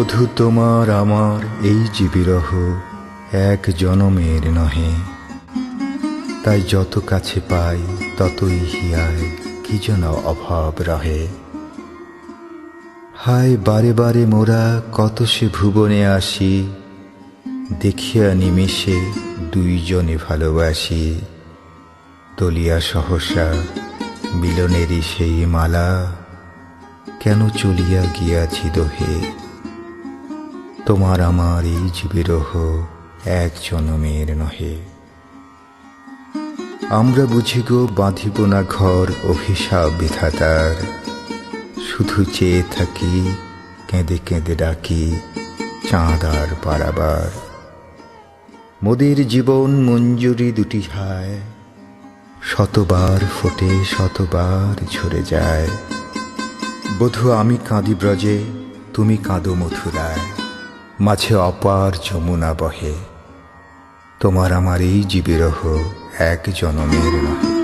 বধূ তোমার আমার এই যে বিরহ এক জনমের নহে, তাই যত কাছে পাই ততই হিয়ায় কি যেন অভাব রহে। হায় বারে বারে মোরা কত সে ভুবনে আসি, দেখিয়া নিমেষে দুইজনে ভালোবাসি। তলিয়া সহসা মিলনেরই সেই মালা, কেন চলিয়া গিয়াছি দোহে। তোমার আমার এই যে বিরহ এক জনমের নহে। আমরা বুঝি গো বাঁধিব না ঘর অভিশাপ বিধাতার, শুধু চেয়ে থাকি কেঁদে কেঁদে ডাকি চাঁদ আর পারাবার। মোদের জীবন মঞ্জুরি দুটি হায়, শতবার ফোটে শতবার ঝরে যায়। বধূ আমি কাঁদি ব্রজে, তুমি কাঁদো মথুরায়, মাঝে অপার যমুনা বহে। তোমার আমার এই যে বিরহ এক জনমের নহে।